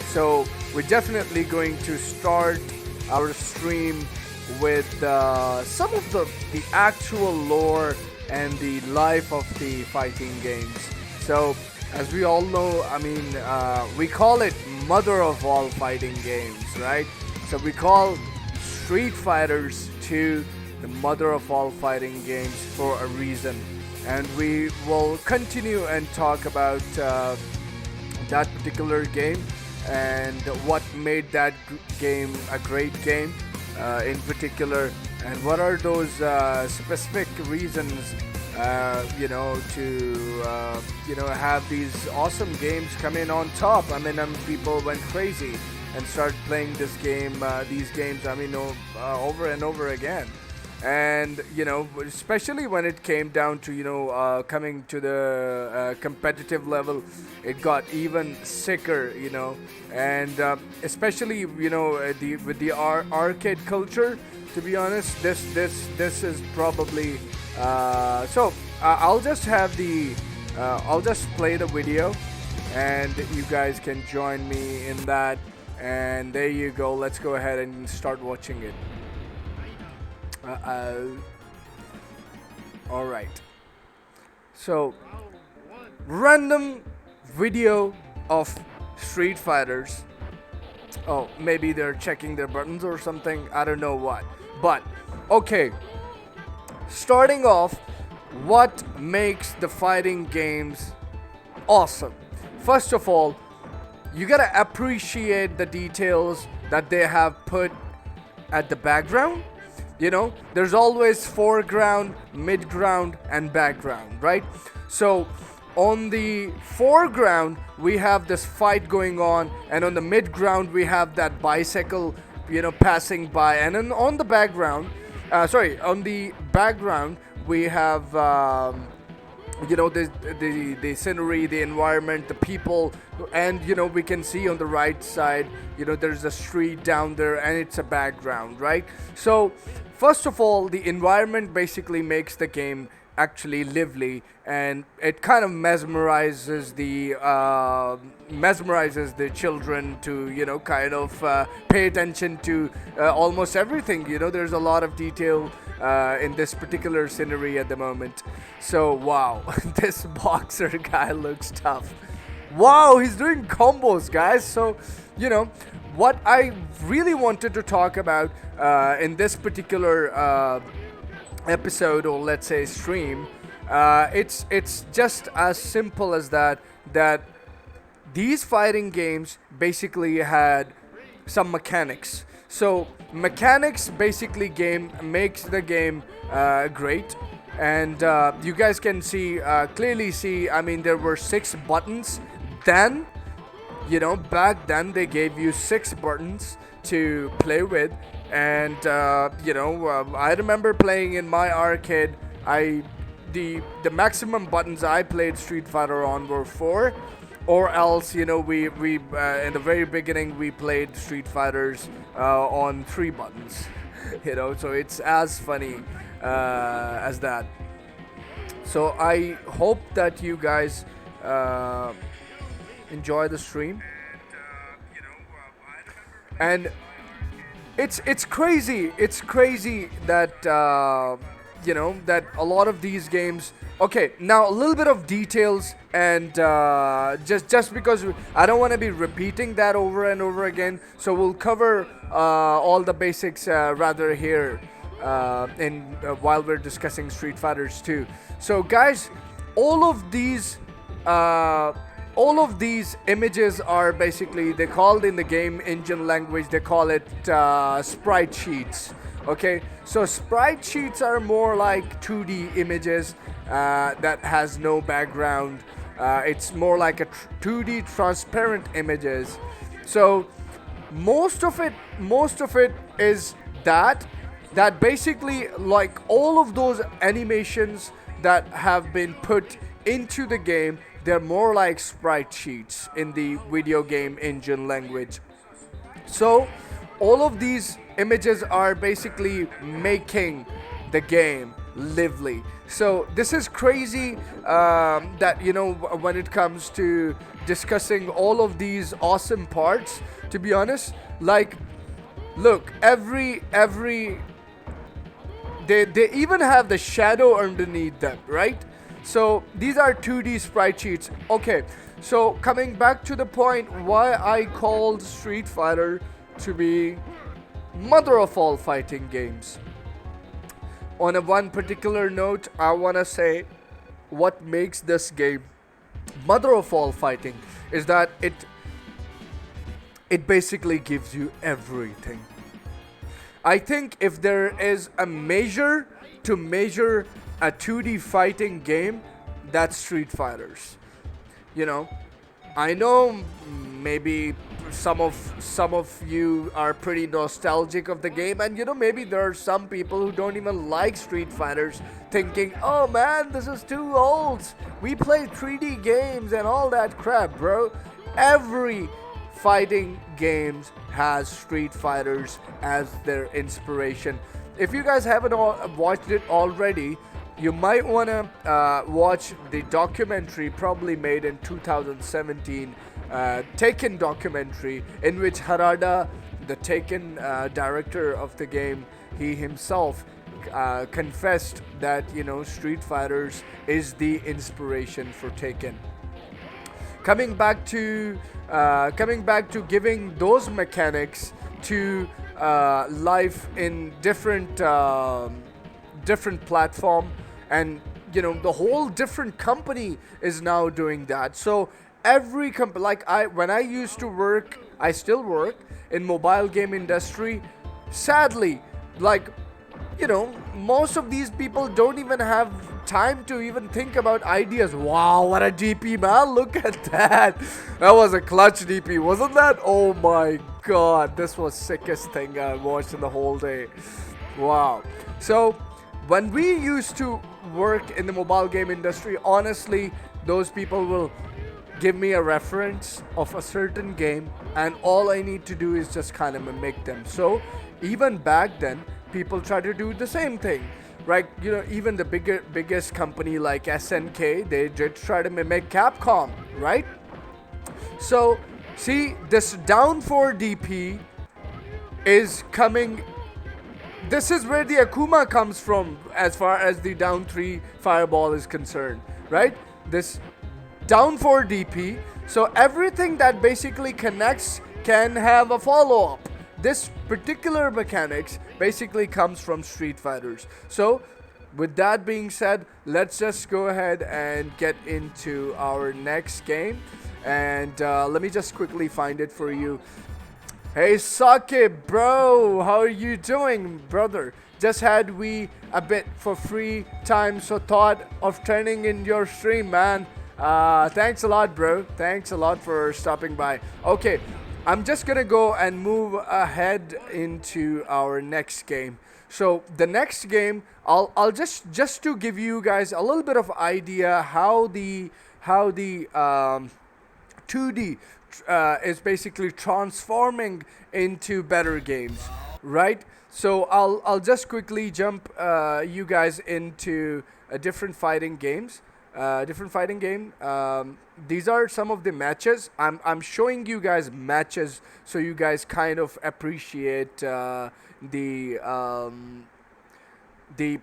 So we're definitely going to start our stream with some of the actual lore and the life of the fighting games. So as we all know, I mean, we call it mother of all fighting games, right? So we call Street Fighters 2 the mother of all fighting games for a reason. And we will continue and talk about that particular game and what made that game a great game in particular, and what are those specific reasons to have these awesome games come in on top. I mean, people went crazy and started playing these games. I mean, over and over again. And especially when it came down to coming to the competitive level, it got even sicker. And especially with the arcade culture. To be honest, this is probably so. I'll just have the I'll just play the video, and you guys can join me in that. And there you go. Let's go ahead and start watching it. Alright. So, random video of Street Fighters. Oh, maybe they're checking their buttons or something. I don't know what. But, okay. Starting off, what makes the fighting games awesome? First of all, you gotta appreciate the details that they have put at the background. There's always foreground, midground, and background, right? So on the foreground we have this fight going on, and on the midground we have that bicycle passing by, and then on the background on the background we have the scenery, the environment, the people, and we can see on the right side there's a street down there, and it's a background, right? So first of all, the environment basically makes the game actually lively, and it kind of mesmerizes the children to pay attention to almost everything. There's a lot of detail in this particular scenery at the moment. So wow, this boxer guy looks tough. Wow, he's doing combos, guys. So what I really wanted to talk about in this particular episode, or let's say stream, it's just as simple as that these fighting games basically had some mechanics. So mechanics basically makes the game great. And you guys can clearly see, I mean, there were 6 buttons then. Back then they gave you 6 buttons to play with. And I remember playing in my arcade. The maximum buttons I played Street Fighter on were 4, or else we in the very beginning we played Street Fighters on 3 buttons. So it's as funny as that. So I hope that you guys enjoy the stream. And it's crazy. It's crazy that that a lot of these games. Okay, now a little bit of details, and just because I don't want to be repeating that over and over again, so we'll cover all the basics rather here while we're discussing Street Fighters 2. So guys, all of these images are basically, they called in the game engine language, they call it sprite sheets. Okay, so sprite sheets are more like 2D images that has no background. It's more like a 2D transparent images. So most of it is that basically, like, all of those animations that have been put into the game, they're more like sprite sheets in the video game engine language. So all of these images are basically making the game, lively. So this is crazy, that when it comes to discussing all of these awesome parts, to be honest, like, look, every they even have the shadow underneath them, right? So these are 2D sprite sheets. Okay, so coming back to the point why I called Street Fighter to be mother of all fighting games. On a one particular note, I wanna say what makes this game mother of all fighting is that it basically gives you everything. I think if there is a measure to measure a 2D fighting game, that's Street Fighters. You know, I know maybe some of you are pretty nostalgic of the game, and maybe there are some people who don't even like Street Fighters, thinking, "Oh man, this is too old. We play 3D games and all that crap, bro." Every fighting games has Street Fighters as their inspiration. If you guys haven't watched it already, you might want to watch the documentary, probably made in 2017, Taken documentary, in which Harada, the Taken director of the game, he himself confessed that Street Fighters is the inspiration for Taken. Coming back to giving those mechanics to life in different platform, and the whole different company is now doing that. So every company, like when I used to work, I still work in mobile game industry. Sadly, like, most of these people don't even have time to even think about ideas. Wow, what a DP, man. Look at that. That was a clutch DP, wasn't that? Oh my god, this was sickest thing I watched in the whole day. Wow. So when we used to work in the mobile game industry, honestly, those people will give me a reference of a certain game, and all I need to do is just kind of mimic them. So even back then, people try to do the same thing, right? Even the biggest company like SNK, they did try to mimic Capcom, right? So see, this down 4 DP is coming. This is where the Akuma comes from as far as the down 3 fireball is concerned, right? This down 4 DP. So everything that basically connects can have a follow-up. This particular mechanics basically comes from Street Fighters. So with that being said, let's just go ahead and get into our next game. And let me just quickly find it for you. Hey Sake, bro, how are you doing, brother? Just had we a bit for free time, so thought of turning in your stream, man. Thanks a lot, bro. Thanks a lot for stopping by. Okay, I'm just gonna go and move ahead into our next game. So the next game, I'll just to give you guys a little bit of idea how the 2D is basically transforming into better games, right? So I'll just quickly jump you guys into a different fighting games. Different fighting game. These are some of the matches. I'm showing you guys matches so you guys kind of appreciate the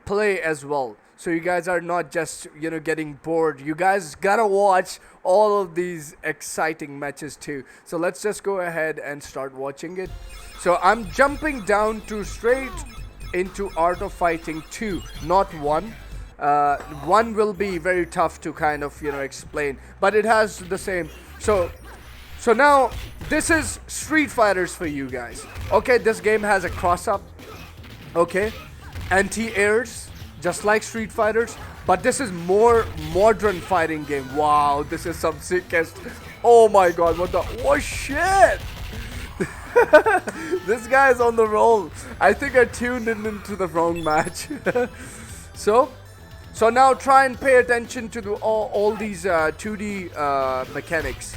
play as well. So you guys are not just getting bored. You guys gotta watch all of these exciting matches too. So let's just go ahead and start watching it. So I'm jumping down to straight into Art of Fighting 2, not 1. One will be very tough to kind of explain, but it has the same. So now this is Street Fighters for you guys. Okay, this game has a cross up. Okay, anti-airs, just like Street Fighters, but this is more modern fighting game. Wow, this is some sickest. Oh my god, what the? Oh shit! This guy is on the roll. I think I tuned in into the wrong match. So now try and pay attention to all these 2D mechanics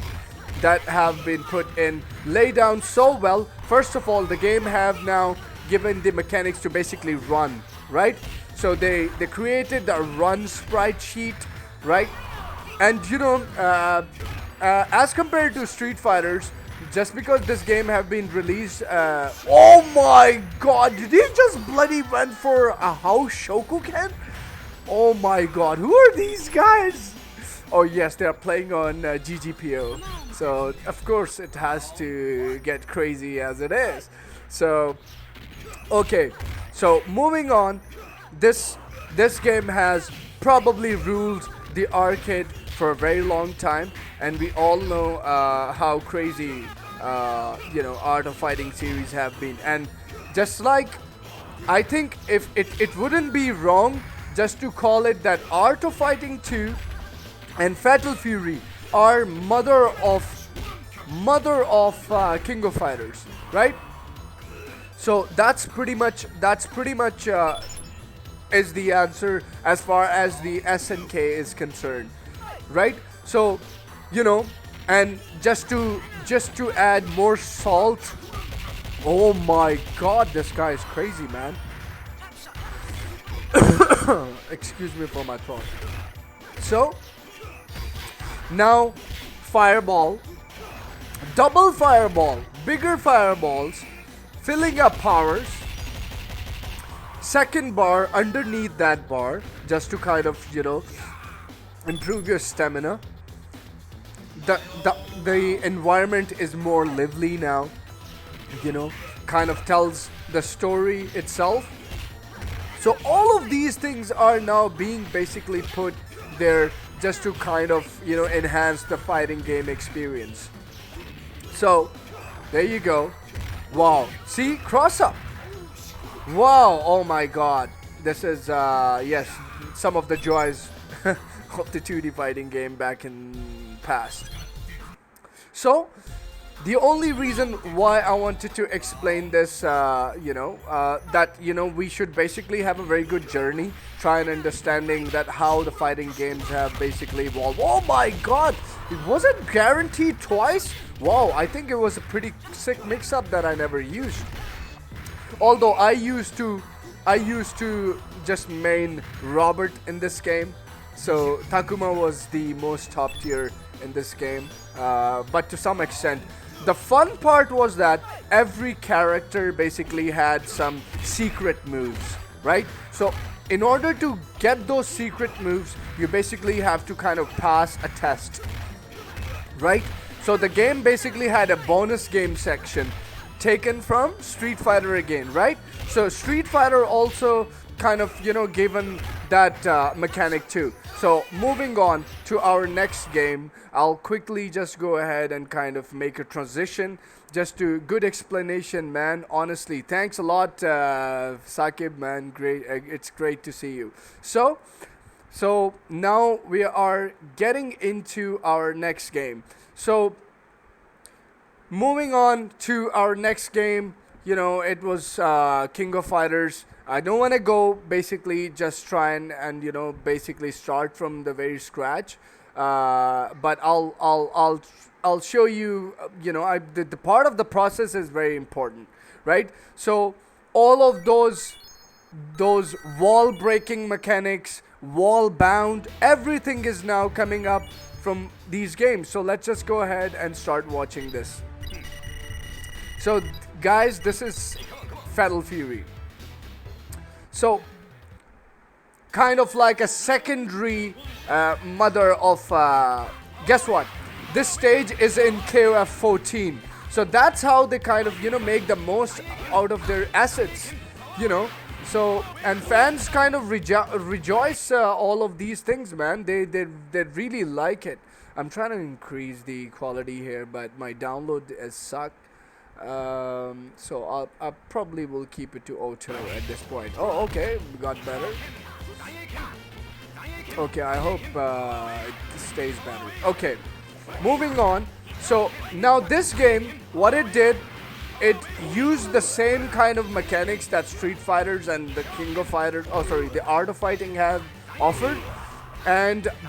that have been put in, laid down so well. First of all, the game have now given the mechanics to basically run, right? So they created a run sprite sheet, right? And as compared to Street Fighters, just because this game have been released, oh my God, did he just bloody went for a house Shokuken? Oh my God, who are these guys? Oh yes, they are playing on GGPO, so of course it has to get crazy as it is. So okay, so moving on, this game has probably ruled the arcade for a very long time, and we all know how crazy Art of Fighting series have been. And just like, I think if it wouldn't be wrong just to call it that Art of Fighting 2 and Fatal Fury are mother of King of Fighters, right? So that's pretty much is the answer as far as the SNK is concerned, right? So, and just to add more salt, oh my God, this guy is crazy, man. Excuse me for my throat. So now fireball, double fireball, bigger fireballs, filling up powers. Second bar underneath that bar, just to kind of improve your stamina. The environment is more lively now, kind of tells the story itself. So all of these things are now being basically put there just to kind of enhance the fighting game experience. So there you go. Wow, see, cross up. Wow, oh my God, this is yes, some of the joys of the 2D fighting game back in past. So the only reason why I wanted to explain this, that we should basically have a very good journey, try and understanding that how the fighting games have basically evolved. Oh my God, it wasn't guaranteed twice. Wow, I think it was a pretty sick mix-up that I never used. Although I used to just main Robert in this game, so Takuma was the most top tier in this game, but to some extent. The fun part was that every character basically had some secret moves, right? So in order to get those secret moves, you basically have to kind of pass a test, right? So the game basically had a bonus game section taken from Street Fighter again, right? So Street Fighter also kind of given that mechanic too. So moving on to our next game, I'll quickly just go ahead and kind of make a transition. Just to good explanation, man. Honestly, thanks a lot, Sakib, man. Great, it's great to see you. So now we are getting into our next game. So moving on to our next game, it was King of Fighters. I don't want to go basically just try and basically start from the very scratch, but I'll show you. The part of the process is very important, right? So all of those wall breaking mechanics, wall bound, everything is now coming up from these games. So let's just go ahead and start watching this. So guys, this is Fatal Fury. So kind of like a secondary mother of guess what, this stage is in KOF 14. So that's how they kind of make the most out of their assets, so, and fans kind of rejoice all of these things, man. They really like it. I'm trying to increase the quality here, but my download is sucked. So I probably will keep it to auto at this point. Oh, okay, got better. Okay, I hope it stays better. Okay, moving on. So now this game, what it did, it used the same kind of mechanics that Street Fighters and the King of Fighters, the Art of Fighting have offered.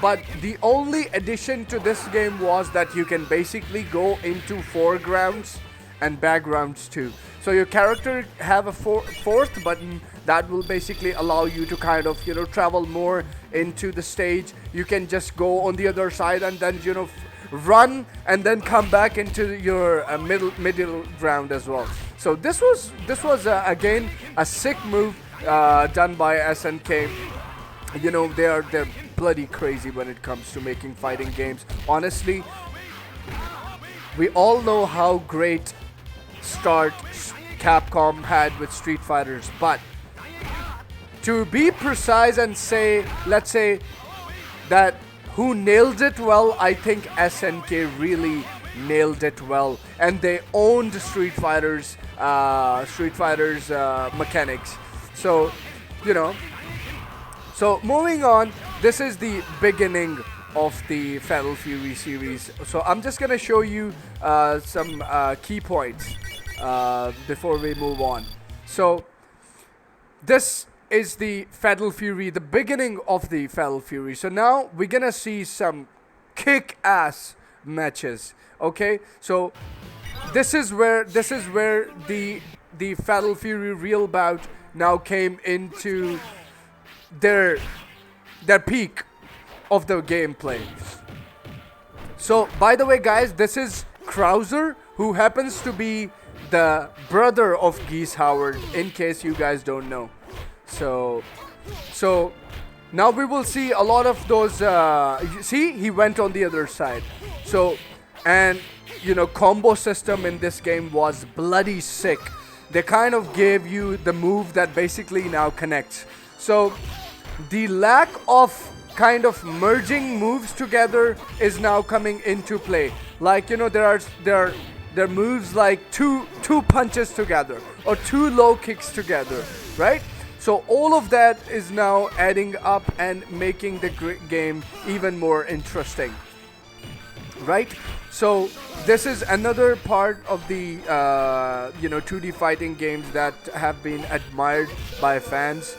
But the only addition to this game was that you can basically go into foregrounds and backgrounds too. So your character have a fourth button that will basically allow you to kind of travel more into the stage. You can just go on the other side and then run and then come back into your middle ground as well. So this was again a sick move done by SNK. They're bloody crazy when it comes to making fighting games. Honestly, we all know how great start Capcom had with Street Fighters, but to be precise and say, let's say that who nailed it well, I think SNK really nailed it well, and they owned Street Fighters mechanics. So, you know, so moving on, this is the beginning of the Fatal Fury series. So I'm just gonna show you some key points before we move on. So this is the Fatal Fury, the beginning of the Fatal Fury. So now we're gonna see some kick-ass matches. Okay, so this is where the Fatal Fury real bout now came into their peak of the gameplay. So by the way, guys, this is Krauser, who happens to be the brother of Geese Howard, in case you guys don't know. So now we will see a lot of those. You see, he went on the other side. So, and combo system in this game was bloody sick. They kind of gave you the move that basically now connects. So the lack of kind of merging moves together is now coming into play. Like there are moves like two punches together or two low kicks together, right? So all of that is now adding up and making the game even more interesting, right? So this is another part of the 2D fighting games that have been admired by fans.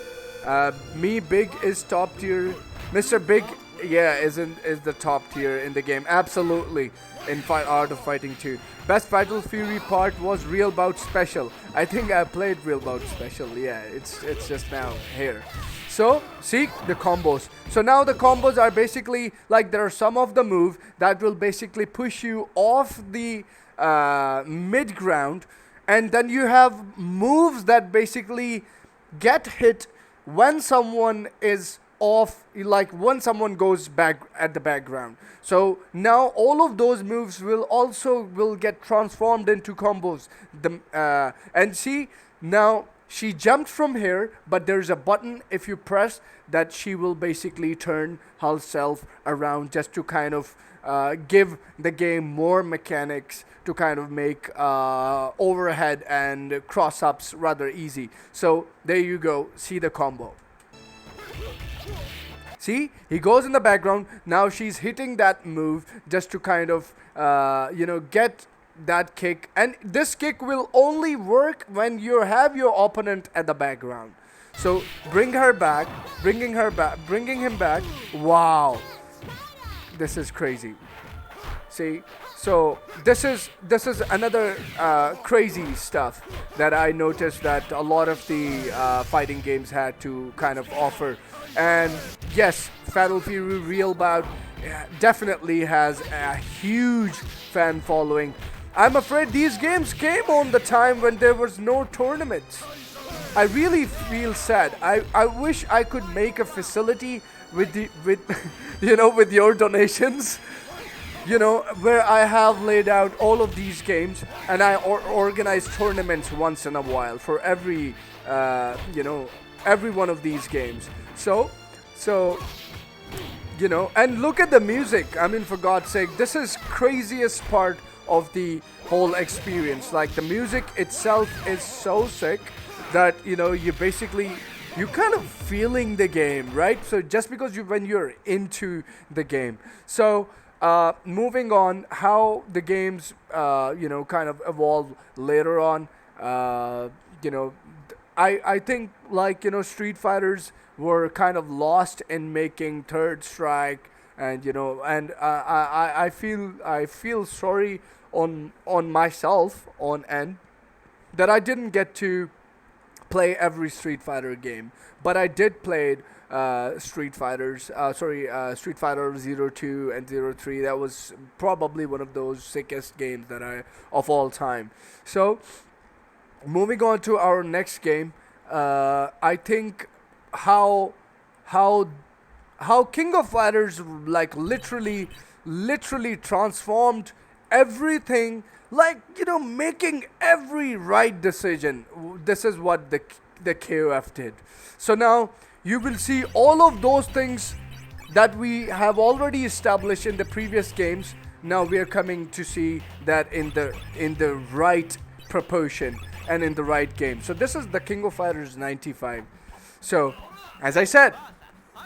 Me Big is top tier. Mr. Big, yeah, is the top tier in the game. Absolutely, in Art of Fighting 2. Best Fatal Fury part was Real Bout Special. I think I played Real Bout Special. Yeah, it's just now here. So see the combos. So now the combos are basically like there are some of the move that will basically push you off the mid ground, and then you have moves that basically get hit when someone is off, like when someone goes back at the background. So now all of those moves will get transformed into combos. And see, now she jumped from here, but there's a button if you press that she will basically turn herself around just to kind of give the game more mechanics to kind of make overhead and cross-ups rather easy. So there you go, see the combo. See, he goes in the background. Now she's hitting that move just to kind of, get that kick. And this kick will only work when you have your opponent at the background. So bringing him back. Wow, this is crazy. See, so this is another crazy stuff that I noticed that a lot of the fighting games had to kind of offer. And yes, Fatal Fury Real Bout definitely has a huge fan following. I'm afraid these games came on the time when there was no tournaments. I really feel sad. I wish I could make a facility with with your donations, where I have laid out all of these games, and I organize tournaments once in a while for every one of these games. So, and look at the music. I mean, for God's sake, this is craziest part of the whole experience. Like, the music itself is so sick that, you kind of feeling the game, right? So just because when you're into the game. So, moving on, how the games, kind of evolve later on, I think Street Fighters were kind of lost in making Third Strike, and I feel sorry on myself on end that I didn't get to play every Street Fighter game, but I did play Street Fighter 02 and 03. That was probably one of those sickest games that I of all time. So moving on to our next game, I think how how how King of Fighters like literally transformed everything, like making every right decision. This is what the KOF did. So now you will see all of those things that we have already established in the previous games. Now we are coming to see that in the right proportion and in the right game. So this is the King of Fighters 95. So as I said,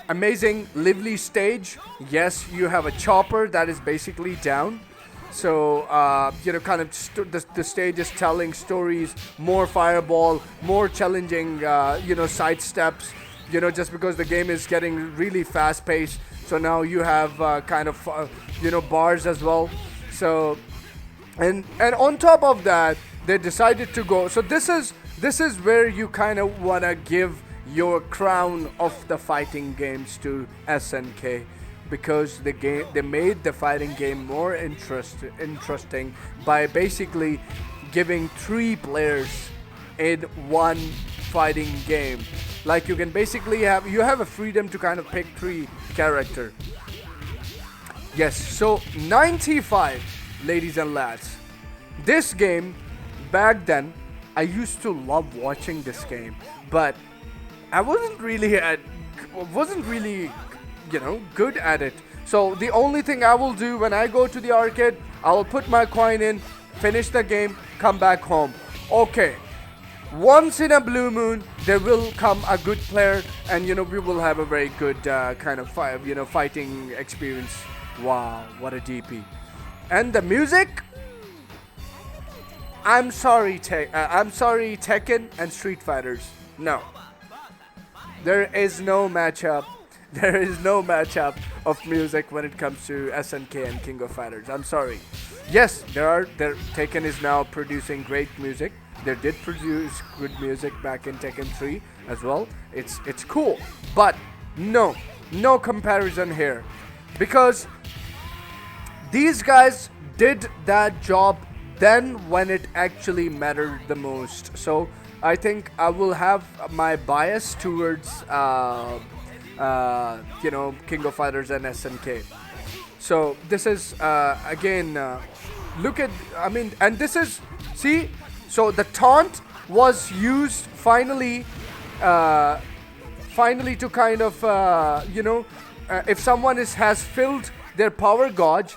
amazing lively stage. Yes, you have a chopper that is basically down. So kind of the stage is telling stories, more fireball, more challenging, side steps. Just because the game is getting really fast paced. So now you have bars as well. So and on top of that, they decided to go. So this is where you kind of wanna give your crown of the fighting games to SNK, because they made the fighting game more interesting by basically giving 3 players in one fighting game. Like you can basically have a freedom to kind of pick 3 character. Yes, so 95, ladies and lads. This game, back then, I used to love watching this game, but I wasn't really good at it. So the only thing I will do when I go to the arcade, I will put my coin in, finish the game, come back home. Okay. Once in a blue moon, there will come a good player, and we will have a very good fighting experience. Wow, what a DP! And the music. I'm sorry, Tekken and Street Fighters. No, there is no matchup. There is no matchup of music when it comes to SNK and King of Fighters. I'm sorry. Yes, Tekken is now producing great music. They did produce good music back in Tekken 3 as well. It's cool, but no comparison here, because these guys did that job then when it actually mattered the most. So I think I will have my bias towards King of Fighters and SNK. So this is again look at, and this is, see, so the taunt was used finally to kind of if someone has filled their power gauge,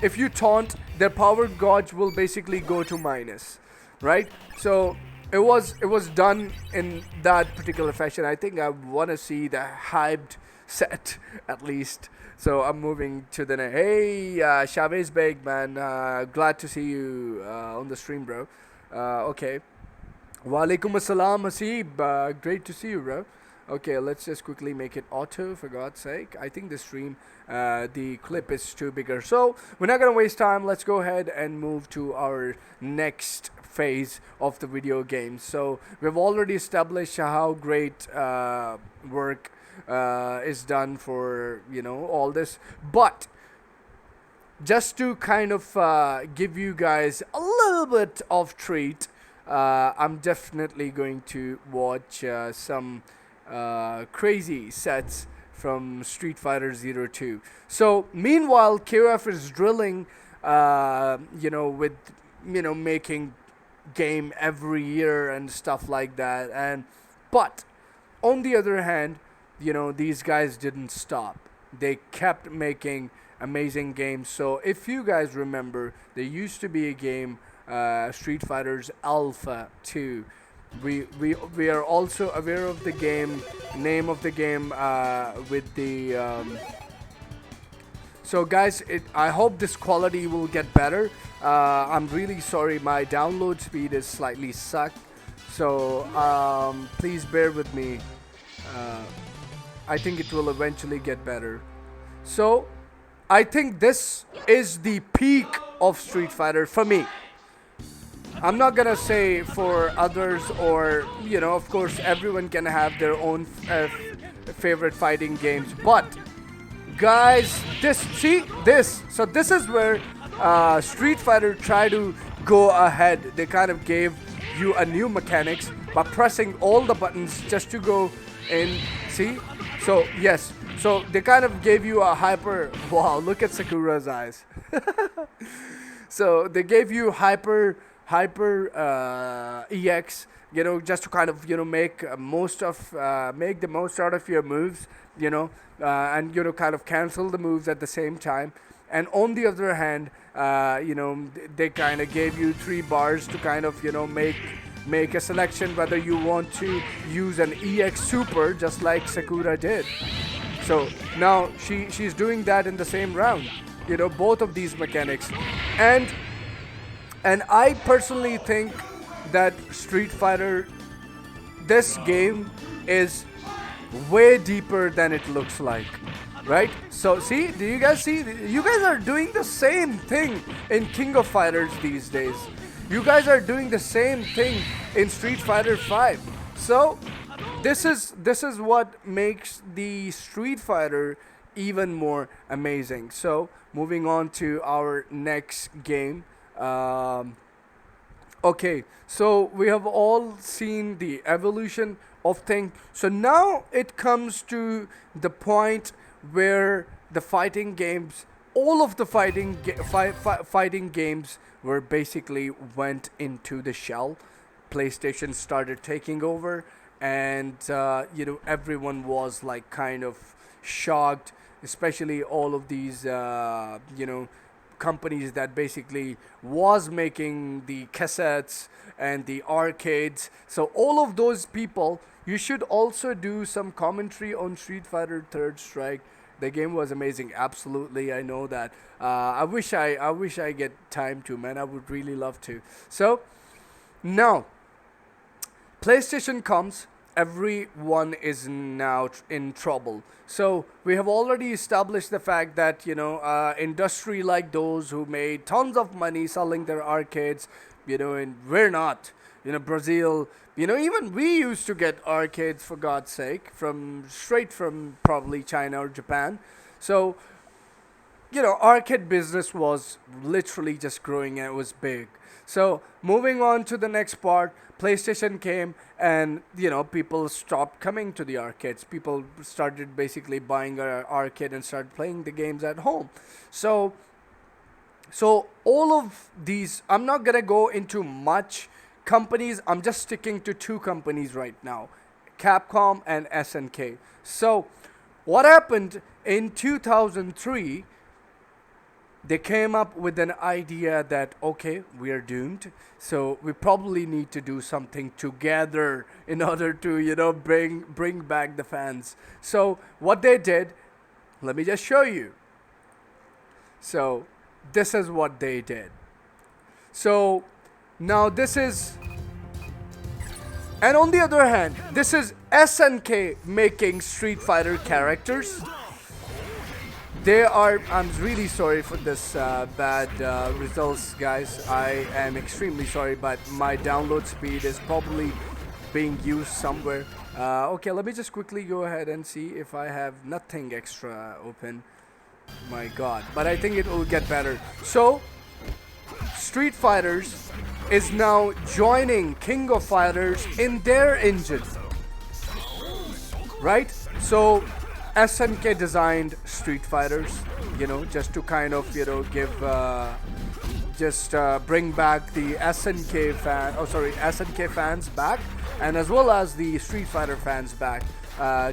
if you taunt, their power gauge will basically go to minus, right? So it was done in that particular fashion. I think I want to see the hyped set at least. So I'm moving to the hey Chavez Beg, man, glad to see you on the stream, bro. Okay, walaikum assalam Hasib, great to see you, bro. Okay, let's just quickly make it auto, for God's sake. I think the stream, the clip is too bigger. So we're not going to waste time. Let's go ahead and move to our next phase of the video game. So we've already established how great work is done for, all this. But just to kind of give you guys a little bit of treat, I'm definitely going to watch some crazy sets from Street Fighter 02. So meanwhile, KOF is drilling, with making game every year and stuff like that. And but on the other hand, these guys didn't stop. They kept making amazing games. So if you guys remember, there used to be a game, Street Fighters Alpha 2. We are also aware of the name of the game with the so guys, I hope this quality will get better. I'm really sorry, my download speed is slightly suck, so please bear with me. I think it will eventually get better. So I think this is the peak of Street Fighter for me. I'm not gonna say for others, or of course, everyone can have their own favorite fighting games, but guys, this is where Street Fighter tried to go ahead. They kind of gave you a new mechanics by pressing all the buttons just to go in. See, so yes, so they kind of gave you a hyper. Wow, look at Sakura's eyes. So they gave you hyper ex, just to kind of make make the most out of your moves, and kind of cancel the moves at the same time. And on the other hand, they kind of gave you 3 bars to kind of make a selection whether you want to use an EX super just like Sakura did. So now she's doing that in the same round. Both of these mechanics, and I personally think that Street Fighter, this game is way deeper than it looks like, right? So see, do you guys see? You guys are doing the same thing in King of Fighters these days. You guys are doing the same thing in Street Fighter 5. So this is what makes the Street Fighter even more amazing. So moving on to our next game. Okay, so we have all seen the evolution of thing. So now it comes to the point where the fighting games, all of the fighting games were basically went into the shell. PlayStation started taking over, and everyone was like kind of shocked, especially all of these companies that basically was making the cassettes and the arcades. So all of those people, you should also do some commentary on Street Fighter Third Strike. The game was amazing. Absolutely, I know that. I wish I get time to, man. I would really love to. So now PlayStation comes, everyone is now in trouble. So we have already established the fact that industry like those who made tons of money selling their arcades, and we're not. Brazil. Even we used to get arcades, for God's sake, straight from probably China or Japan. So arcade business was literally just growing, and it was big. So moving on to the next part, PlayStation came, and people stopped coming to the arcades. People started basically buying an arcade and started playing the games at home. So all of these, I'm not gonna go into much companies. I'm just sticking to 2 companies right now, Capcom and SNK. So what happened in 2003? They came up with an idea that, okay, we are doomed, so we probably need to do something together in order to bring back the fans. So what they did, let me just show you. So this is what they did. So now this is, and on the other hand, this is SNK making Street Fighter characters. I'm really sorry for this bad results, guys. I am extremely sorry, but my download speed is probably being used somewhere. Okay, let me just quickly go ahead and see if I have nothing extra open. My God, but I think it will get better. So Street Fighters is now joining King of Fighters in their engine, right? So SNK designed Street Fighters, just to kind of, give, bring back the SNK fans back, and as well as the Street Fighter fans back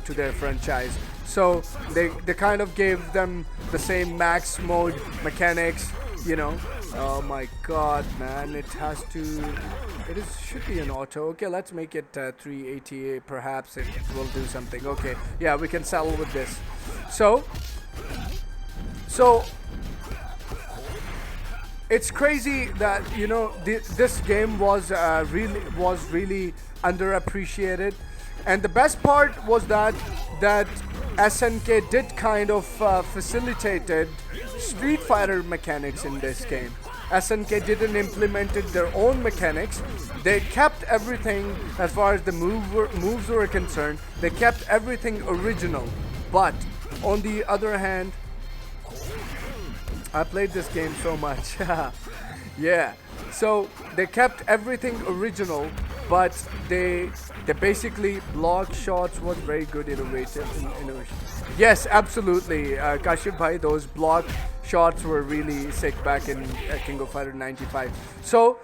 to their franchise. So they kind of gave them the same max mode mechanics, Oh my God, man! It should be an auto. Okay, let's make it 380. Perhaps it will do something. Okay, yeah, we can settle with this. So it's crazy that this game was really underappreciated, and the best part was that SNK did kind of facilitated Street Fighter mechanics in this game. SNK didn't implemented their own mechanics. They kept everything as far as the moves were concerned. They kept everything original. But on the other hand, I played this game so much. Yeah. So they kept everything original, but they basically block shots was very good innovation. Yes, absolutely, Kashif bhai. Those block shots were really sick back in King of Fighter 95. So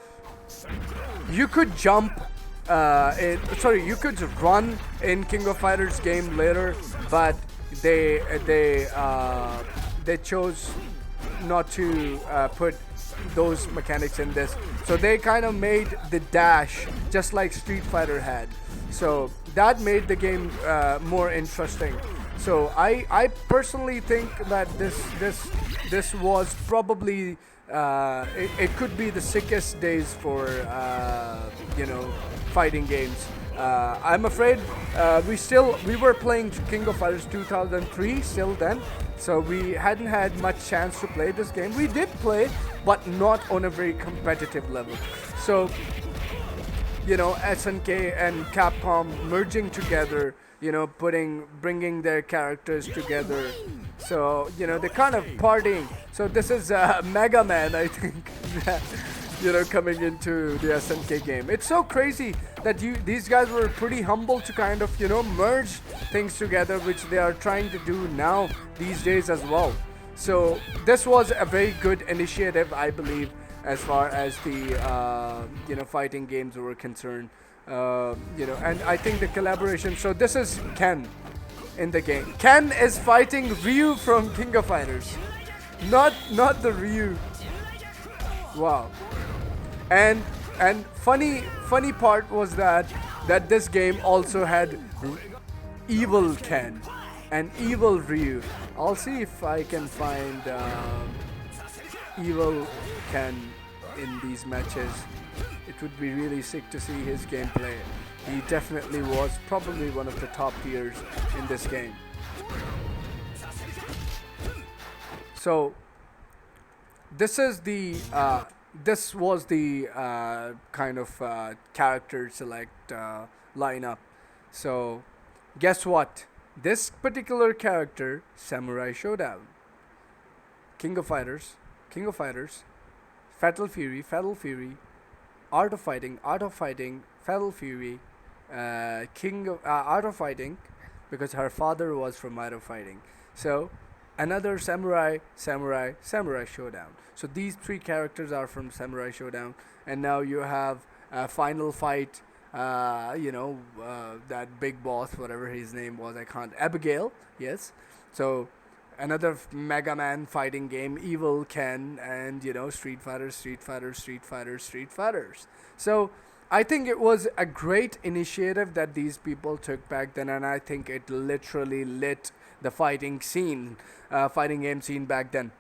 you could jump. You could run in King of Fighters game later, but they chose not to put those mechanics in this. So they kind of made the dash just like Street Fighter had. So that made the game more interesting. So I personally think that this was probably it could be the sickest days for fighting games. I'm afraid we were playing King of Fighters 2003 still then, so we hadn't had much chance to play this game. We did play, but not on a very competitive level. So SNK and Capcom merging together, bringing their characters together. So they're kind of partying. So this is Mega Man, I think. Coming into the SNK game. It's so crazy that these guys were pretty humble to kind of merge things together, which they are trying to do now these days as well. So this was a very good initiative, I believe, as far as the fighting games were concerned. And I think the collaboration. So this is Ken in the game. Ken is fighting Ryu from King of Fighters, not the Ryu. Wow. And funny part was that this game also had evil Ken and evil Ryu. I'll see if I can find evil Ken in these matches. It would be really sick to see his gameplay. He definitely was probably one of the top tiers in this game. So this is the this was the kind of character select lineup. So guess what? This particular character, Samurai Showdown, King of Fighters, Fatal Fury, Art of Fighting, Fatal Fury, Art of Fighting, because her father was from Art of Fighting. So another Samurai Showdown. So these three characters are from Samurai Showdown, and now you have Final Fight. That big boss, whatever his name was, Abigail. Yes. So another Mega Man fighting game, Evil Ken, and Street Fighters. So I think it was a great initiative that these people took back then, and I think it literally lit the fighting game scene back then.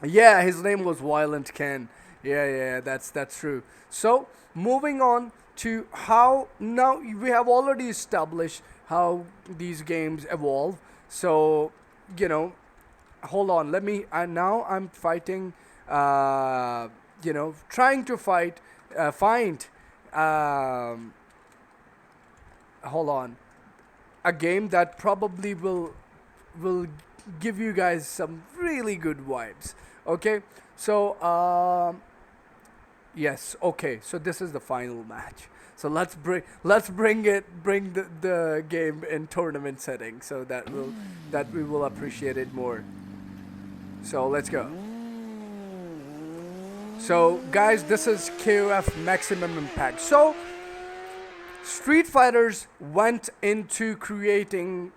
Yeah, his name was Violent Ken. Yeah, that's true. So moving on to how now we have already established how these games evolve. So hold on. Let me. Now I'm fighting. Trying to find. Hold on. A game that probably will give you guys some really good vibes. Okay. So yes. Okay. So this is the final match. So let's bring the game in tournament setting, so that we will appreciate it more. So let's go. So guys, this is KOF Maximum Impact. So Street Fighters went into creating.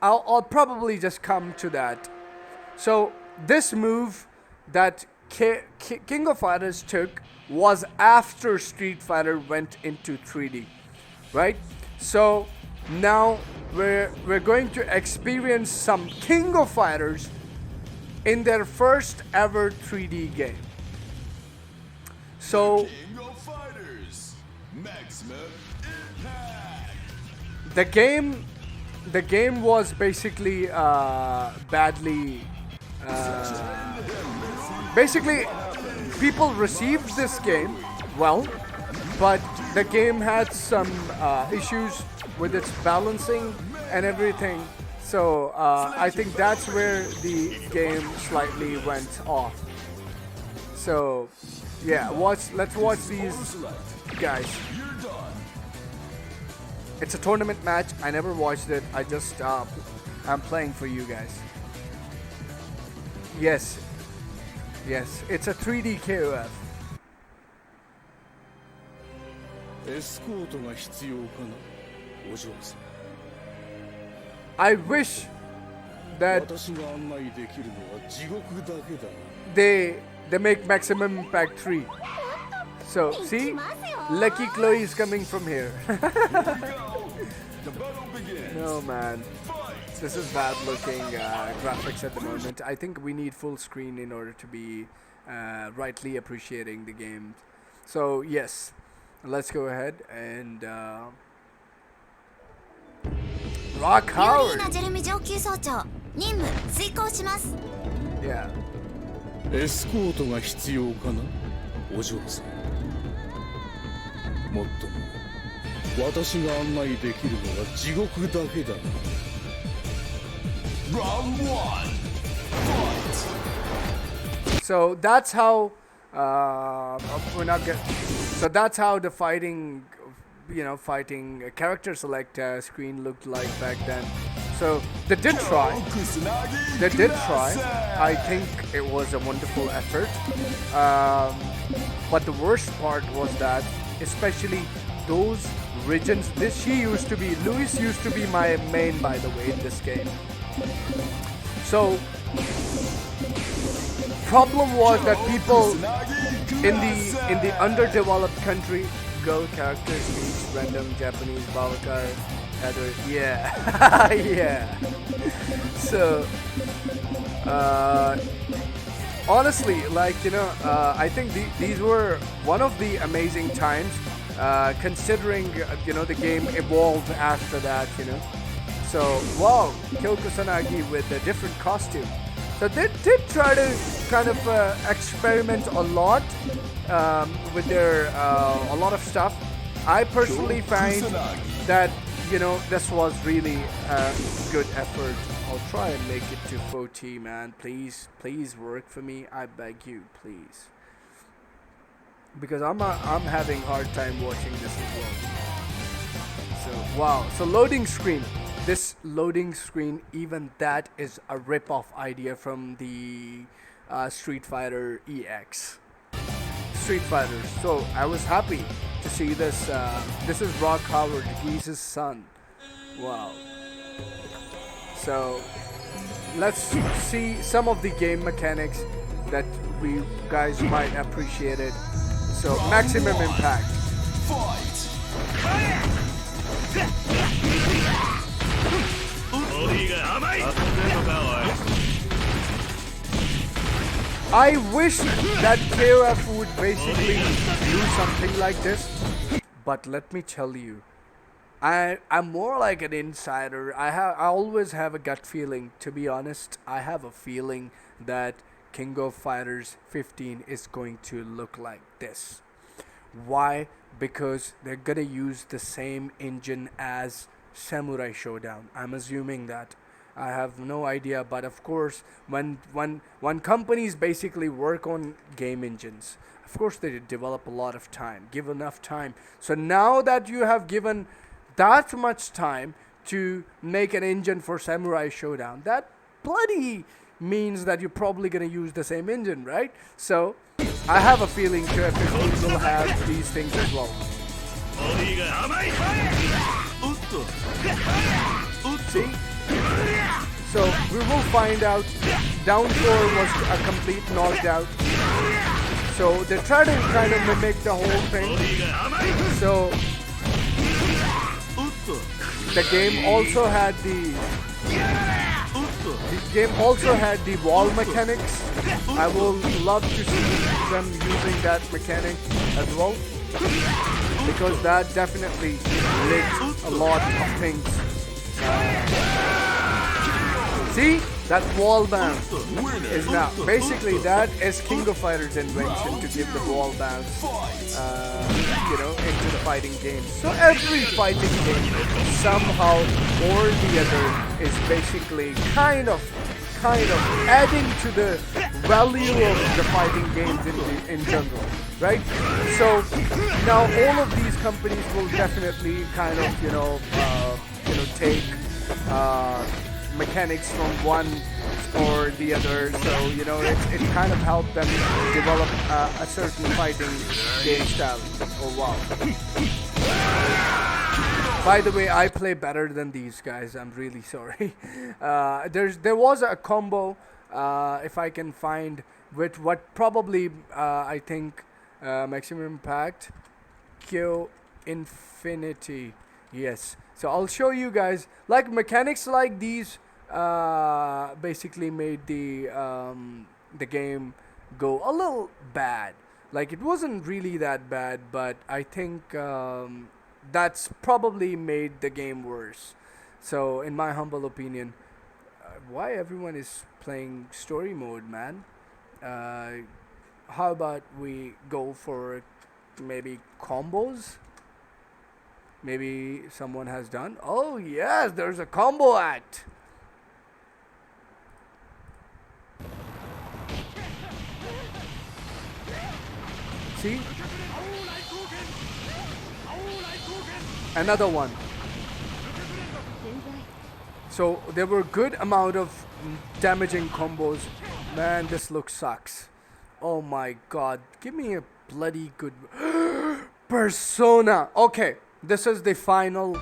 I'll probably just come to that. So this move that King of Fighters took was after Street Fighter went into 3D, right? So now we're going to experience some King of Fighters in their first ever 3D game. So King of Fighters, Maximum Impact. The game was basically badly basically people received this game well, but the game had some issues with its balancing and everything. So I think that's where the game slightly went off. So yeah, let's watch these guys. It's a tournament match. I never watched it. I just I'm playing for you guys. Yes, it's a 3D KOF. エスコートが必要かな、お嬢さん。 I wish that 私が案内できるのは地獄だけだ。 they make Maximum Impact 3. So see, Lucky Chloe is coming from here. The battle begins. No man, this is bad looking graphics at the moment. I think we need full screen in order to be rightly appreciating the game. So yes, let's go ahead and Rock 有利 Howard. なジェルミ上級総長任務遂行します Yeah. エスコートが必要かな、お嬢さん。もっとも、私が案内できるのは地獄だけだ。 Round 1. Fight. So that's how we're not get. So that's how the fighting, fighting character select screen looked like back then. So they did try. Kusanagi They did try. Kunase. I think it was a wonderful effort. But the worst part was that, especially those regions. Luis used to be my main, by the way, in this game. So problem was that people in the underdeveloped country go character speech, random Japanese Balkar, header, yeah, yeah. So honestly, I think these were one of the amazing times, considering the game evolved after that. So wow, Kyo Kusanagi with a different costume. So they did try to kind of experiment a lot with their a lot of stuff. I personally find that this was really a good effort. I'll try and make it to 4T, man. Please work for me. I beg you, please. Because I'm having hard time watching this as well. So wow. So loading screen. This loading screen, even that is a rip-off idea from the Street Fighter EX. Street Fighter. So I was happy to see this. This is Rock Howard, Geese's son. Wow. So let's see some of the game mechanics that we guys might appreciate it. So Maximum Impact. I wish that KOF would basically do something like this, but let me tell you, I'm more like an insider. I always have a gut feeling. To be honest, I have a feeling that King of Fighters 15 is going to look like this. Why? Because they're gonna use the same engine as Samurai Showdown. I'm assuming that. I have no idea, but of course, when companies basically work on game engines, of course they develop a lot of time, give enough time. So now that you have given that much time to make an engine for Samurai Showdown, that bloody means that you're probably gonna use the same engine, right? So I have a feeling KOF will have these things as well. See? So we will find out. Down 4 was a complete knockout. So they try to kind of mimic the whole thing. So the game also had the wall mechanics. I will love to see them using that mechanic as well, because that definitely lit a lot of things. See? That wall bounce is now basically that is King of Fighters' invention to give the wall bounce, into the fighting game. So every fighting game somehow or the other is basically kind of adding to the value of the fighting games in general, right? So now all of these companies will definitely kind of take mechanics from one or the other, so it kind of helped them develop a certain fighting game style. Oh wow. By the way, I play better than these guys. I'm really sorry. There was a combo, if I can find, with what probably I think Maximum Impact, Kyo Infinity. Yes. So I'll show you guys. Like mechanics like these, basically made the game go a little bad. Like it wasn't really that bad, but I think that's probably made the game worse. So in my humble opinion, why everyone is playing story mode, man? How about we go for maybe combos? Maybe someone has done. Oh yes, there's a combo act. See? Another one. So there were good amount of damaging combos. Man, this look sucks. Oh my god. Give me a bloody good Persona. Okay, this is the final.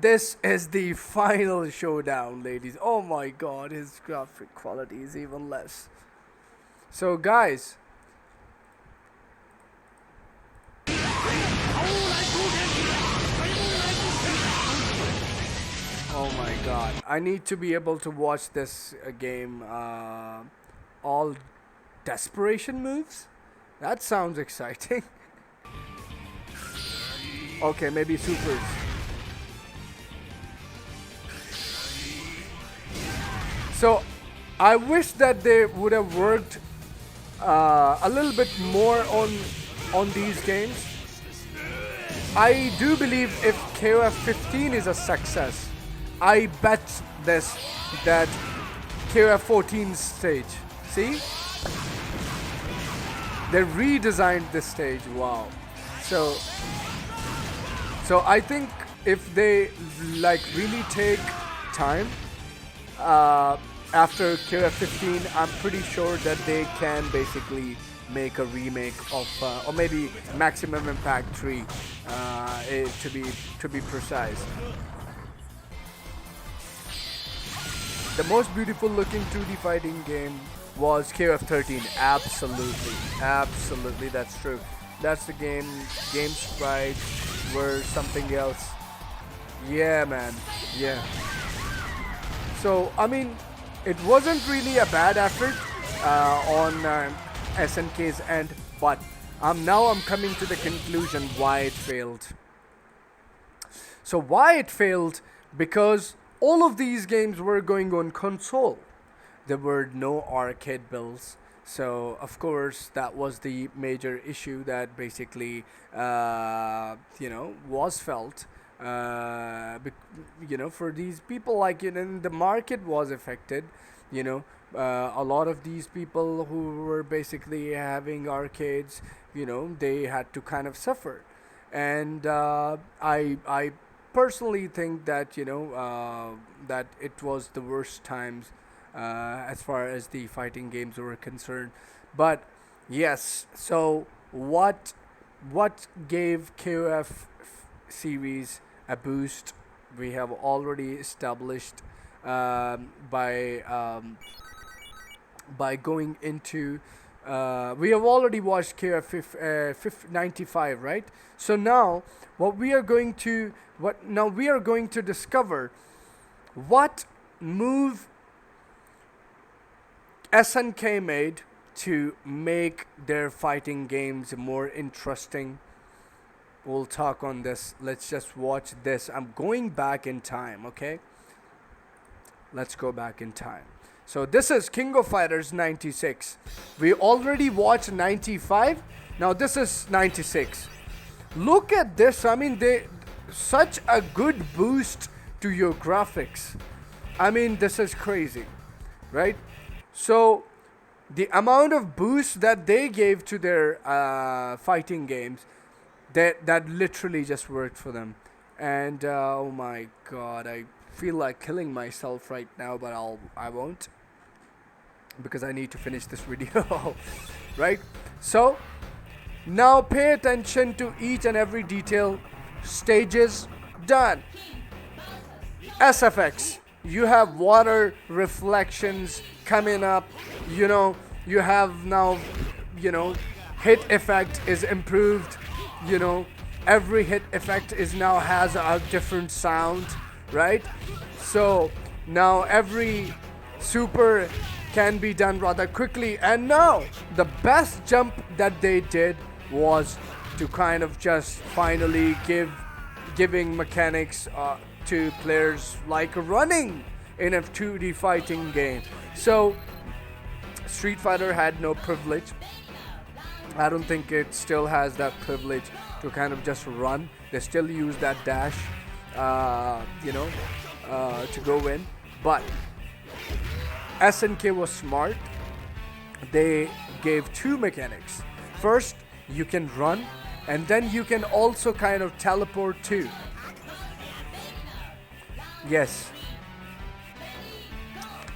This is the final showdown, ladies. Oh my god, his graphic quality is even less. So guys, oh my god. I need to be able to watch this game. All desperation moves? That sounds exciting. Okay, maybe supers. So, I wish that they would have worked a little bit more on these games. I do believe if KOF 15 is a success, I bet this that KOF 14 stage. See? They redesigned this stage. Wow. So I think if they like really take time after KOF 15, I'm pretty sure that they can basically make a remake of or maybe Maximum Impact 3 to be precise. The most beautiful looking 2D fighting game was KOF 13. Absolutely, that's true. That's the game sprites were something else. Yeah, man. Yeah. So I mean, it wasn't really a bad effort on SNK's end, but now I'm coming to the conclusion why it failed. So why it failed? Because all of these games were going on console. There were no arcade builds. So of course that was the major issue that basically was felt. For these people, like the market was affected. A lot of these people who were basically having arcades, they had to kind of suffer. And I personally think that that it was the worst times as far as the fighting games were concerned. But yes, so what gave KOF series a boost? We have already established by going into we have already watched KOF 95, right? So now we are going to discover what move SNK made to make their fighting games more interesting. We'll talk on this. Let's just watch this. I'm going back in time, okay? Let's go back in time. So this is King of Fighters 96. We already watched 95. Now this is 96. Look at this. I mean, they such a good boost to your graphics. I mean, this is crazy, right? So the amount of boost that they gave to their fighting games, that literally just worked for them. And oh my god, I feel like killing myself right now, but I won't, because I need to finish this video. Right? So now pay attention to each and every detail. Stages done. SFX, you have water reflections coming up. You have now, hit effect is improved. Every hit effect is now has a different sound, right? So now every super can be done rather quickly. And now the best jump that they did was to kind of just finally giving mechanics to players like running in a 2D fighting game. So Street Fighter had no privilege. I don't think it still has that privilege to kind of just run. They still use that dash, to go in. But SNK was smart. They gave two mechanics. First, you can run, and then you can also kind of teleport too. Yes.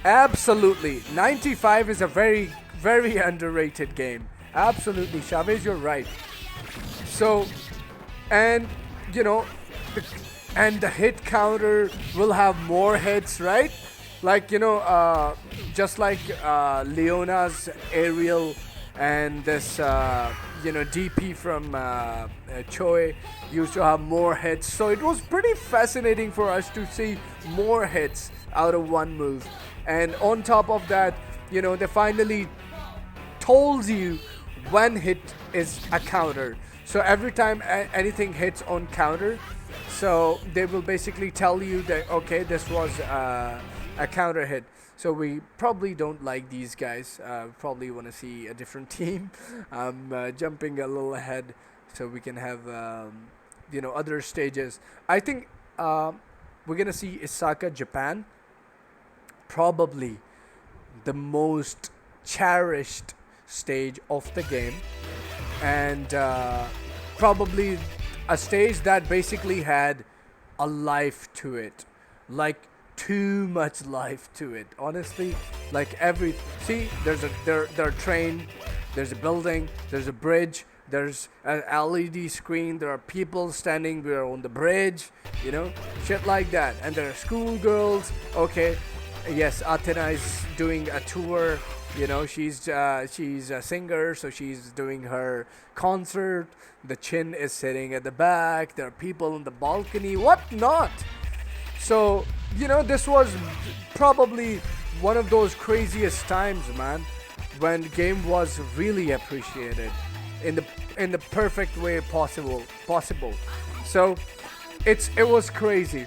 Absolutely. 95 is a very, very underrated game. Absolutely, Chavez, you're right. So, and and the hit counter will have more hits, right? Like just like Leona's aerial and this DP from Choi used to have more hits. So it was pretty fascinating for us to see more hits out of one move. And on top of that, they finally told you when hit is a counter. So every time anything hits on counter, so they will basically tell you that, okay, this was a counter hit. So we probably don't like these guys. Probably want to see a different team. I'm jumping a little ahead so we can have other stages. I think we're gonna see Osaka, Japan. Probably the most cherished stage of the game, and probably a stage that basically had a life to it, like too much life to it, honestly. Like there's a train, there's a building, there's a bridge, there's an LED screen, there are people standing there on the bridge, shit like that. And there are schoolgirls. Okay, yes, Athena is doing a tour. She's a singer, so she's doing her concert. The Chin is sitting at the back. There are people on the balcony, whatnot. So this was probably one of those craziest times, man, when the game was really appreciated in the perfect way possible. So it was crazy.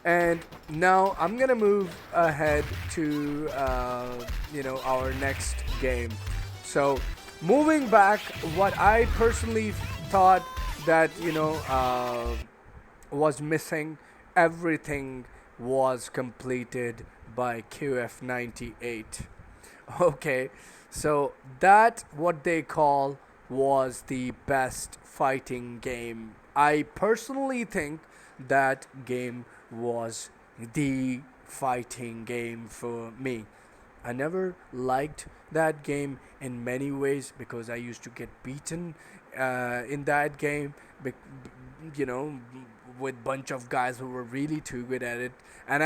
And now I'm gonna move ahead to our next game. So moving back, what I personally thought that was missing, everything was completed by QF98. Okay, so that what they call was the best fighting game. I personally think that game was the fighting game for me. I never liked that game in many ways because I used to get beaten in that game, with bunch of guys who were really too good at it. And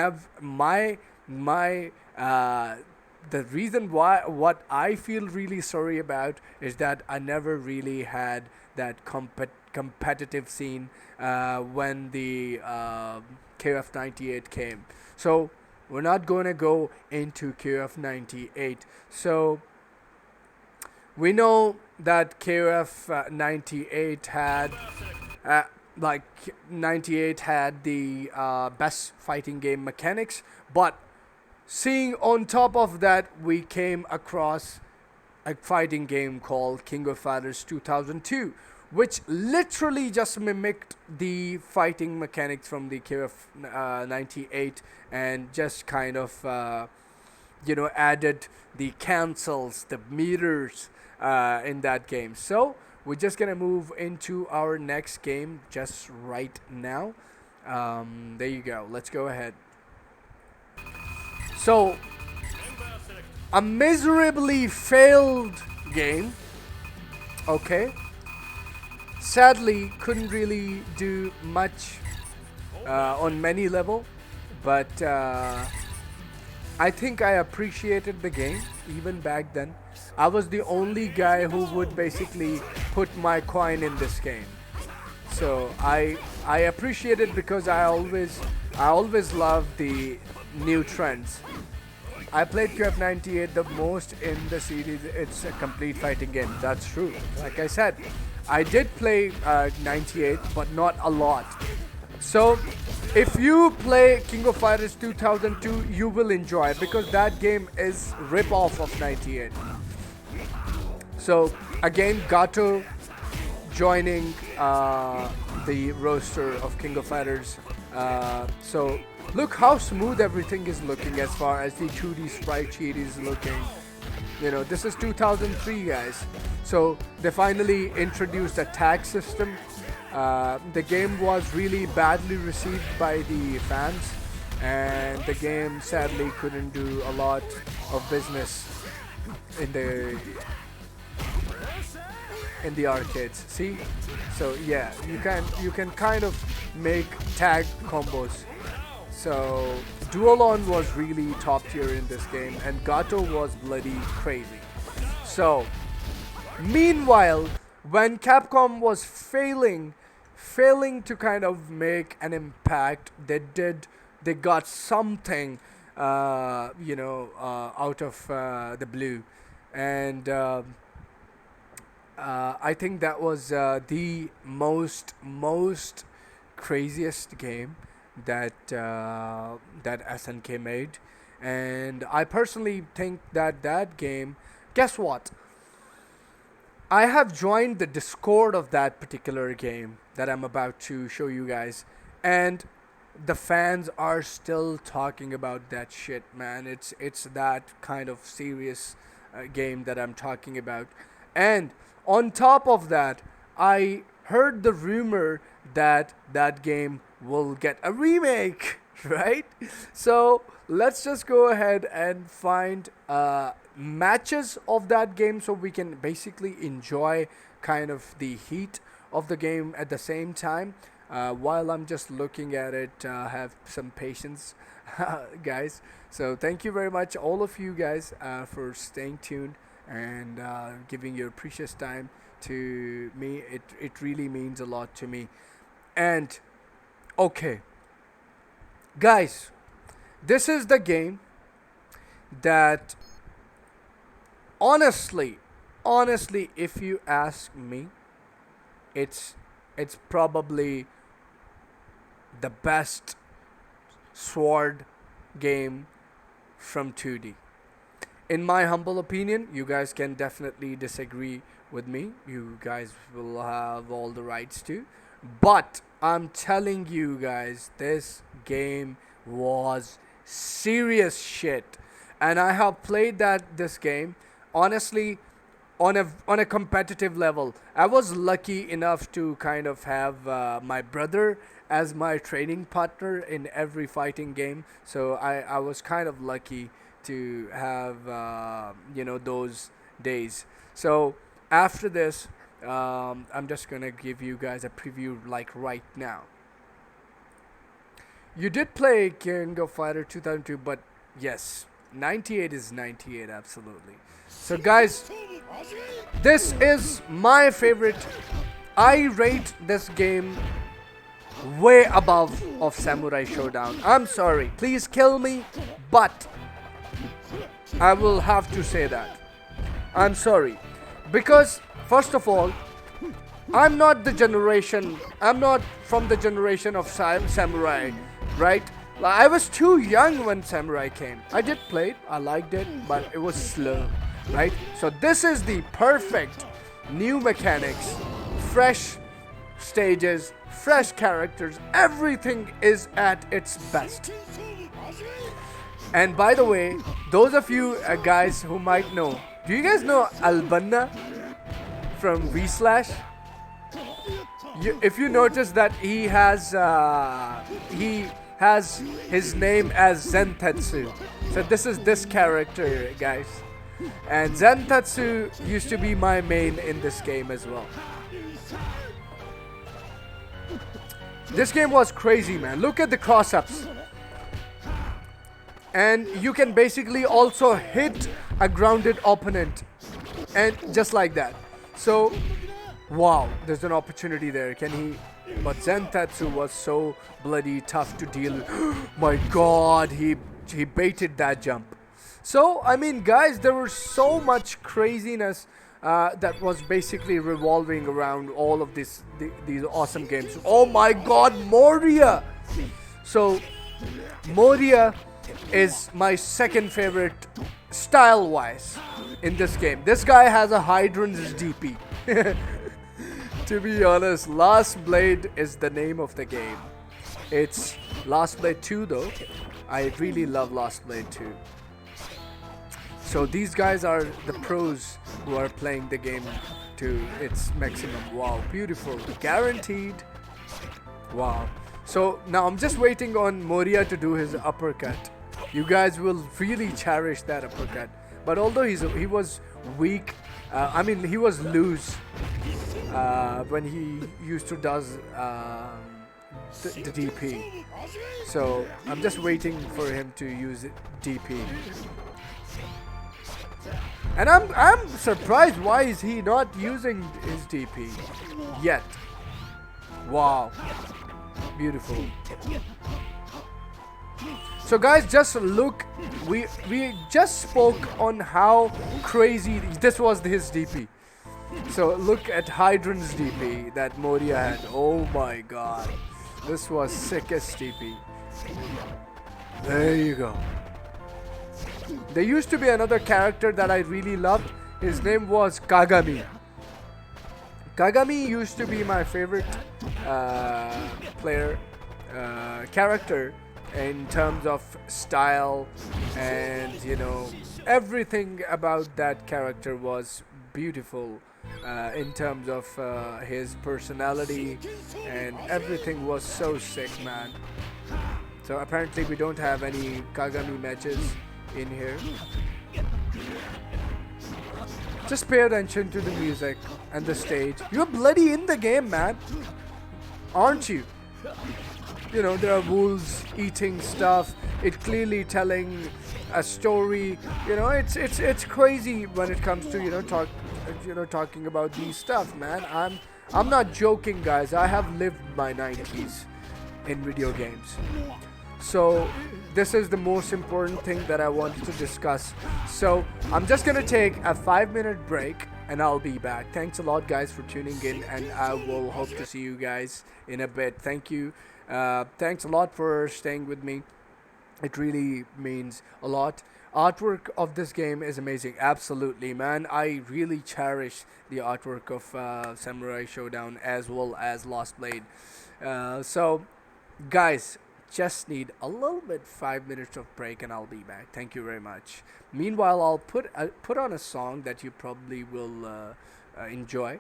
the reason why, what I feel really sorry about is that I never really had that competitive scene when the KF98 came. So we're not going to go into KF98. So we know that KF98 had 98 had the best fighting game mechanics, but seeing on top of that, we came across a fighting game called King of Fighters 2002, which literally just mimicked the fighting mechanics from the KF 98 and just kind of added the cancels, the meters in that game. So we're just gonna move into our next game just right now. There you go. Let's go ahead. So, a miserably failed game. Okay. Sadly, couldn't really do much on many level, but I think I appreciated the game even back then. I was the only guy who would basically put my coin in this game. So I appreciate it because I always love the new trends. I played QF 98 the most in the series. It's a complete fighting game. That's true. Like I said, I did play 98, but not a lot. So if you play King of Fighters 2002, you will enjoy it because that game is rip-off of 98. So again, Gato joining the roster of King of Fighters. So look how smooth everything is looking as far as the 2D sprite sheet is looking. This is 2003, guys. So they finally introduced a tag system. The game was really badly received by the fans, and the game sadly couldn't do a lot of business in the arcades. See, so yeah, you can kind of make tag combos. So Dualon was really top tier in this game, and Gato was bloody crazy. So meanwhile, when Capcom was failing to kind of make an impact, they got something out of the blue, and I think that was the most craziest game that SNK made. And I personally think that game, guess what, I have joined the Discord of that particular game that I'm about to show you guys, and the fans are still talking about that shit, man. It's that kind of serious game that I'm talking about. And on top of that, I heard the rumor that that game will get a remake, right? So let's just go ahead and find matches of that game so we can basically enjoy kind of the heat of the game at the same time. While I'm just looking at it, have some patience, guys. So thank you very much, all of you guys, for staying tuned and giving your precious time to me. It really means a lot to me. And okay, guys, this is the game that honestly, if you ask me, it's probably the best sword game from 2D. In my humble opinion, you guys can definitely disagree with me. You guys will have all the rights to. But I'm telling you guys, this game was serious shit. And I have played this game, honestly, on a competitive level. I was lucky enough to kind of have my brother as my training partner in every fighting game. So I was kind of lucky to have those days. So after this, I'm just gonna give you guys a preview like right now. You did play King of Fighter 2002, but yes, 98 is 98, absolutely. So guys, this is my favorite. I rate this game way above of Samurai Showdown. I'm sorry, please kill me, but I will have to say that. I'm sorry, because first of all, I'm not from the generation of samurai, right? Like, I was too young when Samurai came. I did play it, I liked it, but it was slow, right? So this is the perfect new mechanics, fresh stages, fresh characters, everything is at its best. And by the way, those of you guys who might know, do you guys know Albanna from V-Slash? If you notice that he has his name as Zentetsu. So this is this character, guys. And Zentetsu used to be my main in this game as well. This game was crazy, man. Look at the cross-ups. And you can basically also hit a grounded opponent. And just like that. So, wow, there's an opportunity there. Can he... But Zentetsu was so bloody tough to deal with. My god, he baited that jump. So, I mean, guys, there was so much craziness that was basically revolving around all of these awesome games. Oh my god, Moria! So, Moria is my second favorite style-wise in this game. This guy has a Hydran's DP. To be honest, Last Blade is the name of the game. It's Last Blade 2 though. I really love Last Blade 2. So these guys are the pros who are playing the game to its maximum. Wow, beautiful. Guaranteed. Wow. So now I'm just waiting on Moria to do his uppercut. You guys will really cherish that uppercut. But although he was weak, he was loose when he used to does the DP. So I'm just waiting for him to use DP. And I'm surprised why is he not using his DP yet. Wow. Beautiful. So guys, just look, we just spoke on how crazy this was his DP. So look at Hydran's DP that Moria had. Oh my god. This was sickest DP. There you go. There used to be another character that I really loved. His name was Kagami. Kagami used to be my favorite character in terms of style, and you know, everything about that character was beautiful in terms of his personality, and everything was so sick, man. So apparently we don't have any Kagami matches in here. Just pay attention to the music and the stage. You're bloody in the game, man, aren't you? You know, there are wolves eating stuff. It clearly telling a story. You know, it's crazy when it comes to talking about these stuff, man. I'm not joking, guys. I have lived my 90s in video games. So this is the most important thing that I wanted to discuss. So I'm just gonna take a 5-minute break and I'll be back. Thanks a lot, guys, for tuning in, and I will hope to see you guys in a bit. Thank you. Thanks a lot for staying with me. It really means a lot. Artwork of this game is amazing. Absolutely, man. I really cherish the artwork of Samurai Showdown as well as Lost Blade. So guys, just need a little bit 5 minutes of break and I'll be back. Thank you very much. Meanwhile, I'll put on a song that you probably will enjoy.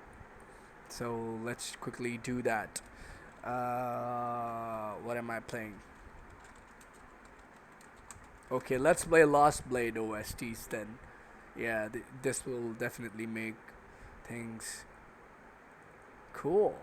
So let's quickly do that. What am I playing? Okay, let's play Lost Blade OSTs then. Yeah, this will definitely make things cool.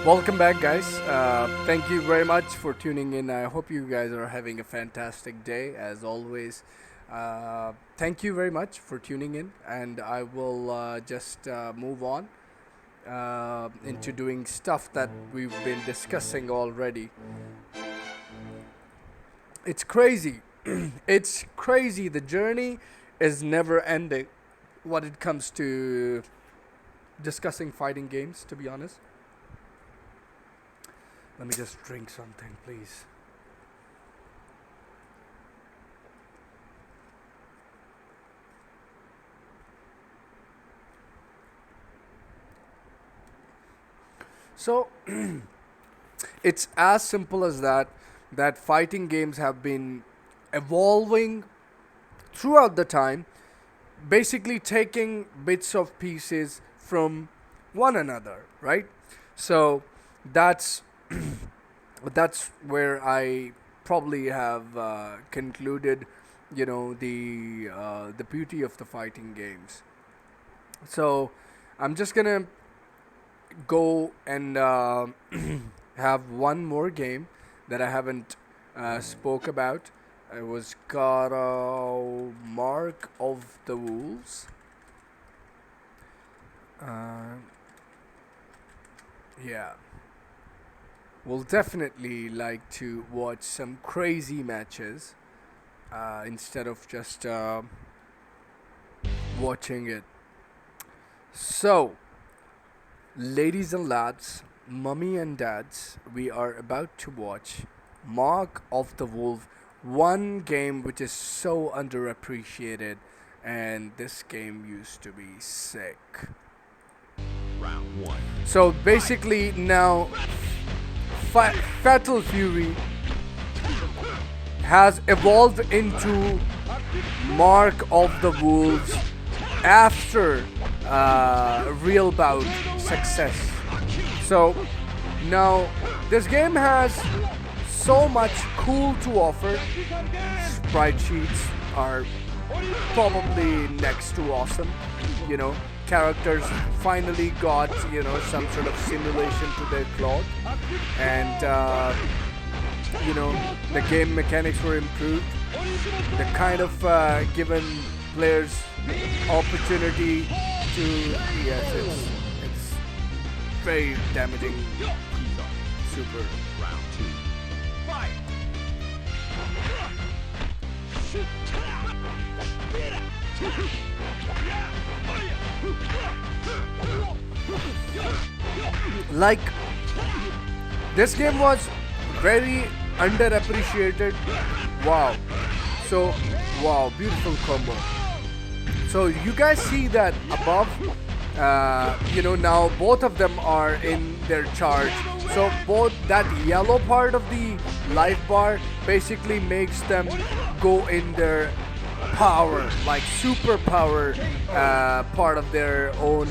Welcome back, guys. Thank you very much for tuning in. I hope you guys are having a fantastic day, as always. Thank you very much for tuning in, and I will just move on into doing stuff that we've been discussing already. It's crazy. It's crazy. The journey is never ending when it comes to discussing fighting games, to be honest. Let me just drink something, please. So, it's as simple as that, that fighting games have been evolving throughout the time, basically taking bits of pieces from one another, right? So, that's that's where I probably have concluded, the beauty of the fighting games. So I'm just gonna go and have one more game that I haven't spoke about. It was called Mark of the Wolves. Uh, yeah. We'll definitely like to watch some crazy matches instead of just watching it. So, ladies and lads, mummy and dads, we are about to watch Mark of the Wolf, one game which is so underappreciated, and this game used to be sick. Round 1. So basically now Fatal Fury has evolved into Mark of the Wolves after Real Bout success. So now this game has so much cool to offer. Sprite sheets are probably next to awesome. Characters finally got some sort of simulation to their cloth, and the game mechanics were improved. The kind of given players opportunity to it's very damaging. Super. Round 2. Fight! Like, this game was very underappreciated. Wow. So, wow, beautiful combo. So you guys see that above, now both of them are in their charge. So both that yellow part of the life bar basically makes them go in their power, like super power part of their own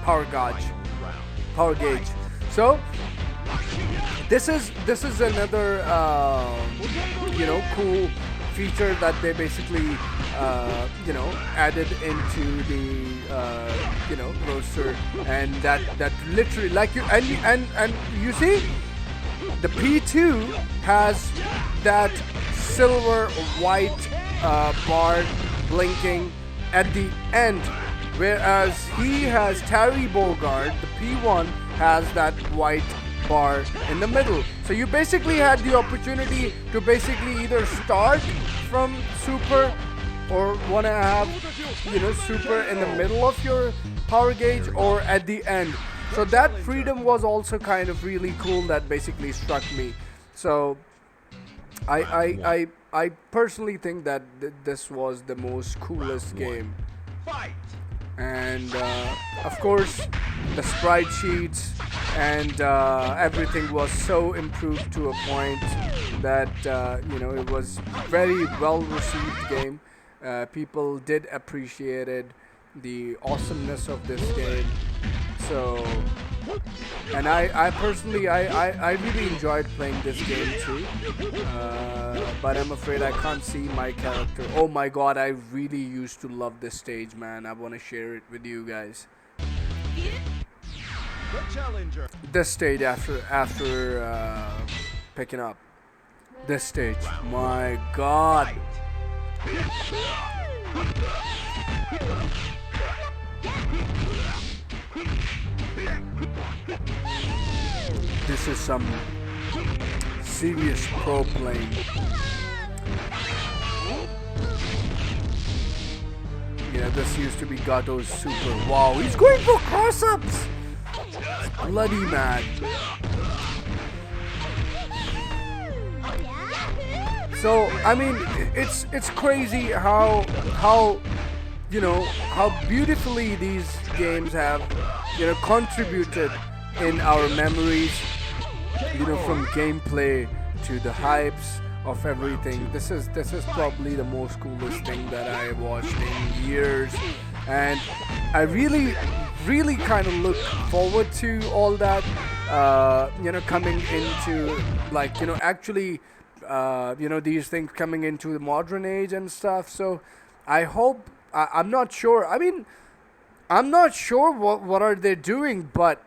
power gauge. So this is another cool feature that they basically added into the roster, and that literally, like, and you see the P2 has that silver white bar blinking at the end, whereas he has Terry Bogard, the P1 has that white bar in the middle. So you basically had the opportunity to basically either start from super or want to have super in the middle of your power gauge or at the end. So that freedom was also kind of really cool. That basically struck me. So I personally think that this was the most coolest game. And of course the sprite sheets and everything was so improved to a point that it was very well received game. People did appreciate it, the awesomeness of this game. So, and I personally I really enjoyed playing this game too, but I'm afraid I can't see my character. Oh my god, I really used to love this stage, man. I want to share it with you guys. Challenger. This stage after picking up this stage. My God. This is some serious pro playing. Yeah, this used to be Gato's super. Wow, he's going for cross-ups! Bloody mad. So I mean, it's crazy how how beautifully these games have contributed in our memories. From gameplay to the hypes of everything. This is probably the most coolest thing that I watched in years, and I really kind of look forward to all that. Coming into actually. These things coming into the modern age and stuff. So I hope I'm not sure. I mean, I'm not sure what are they doing, but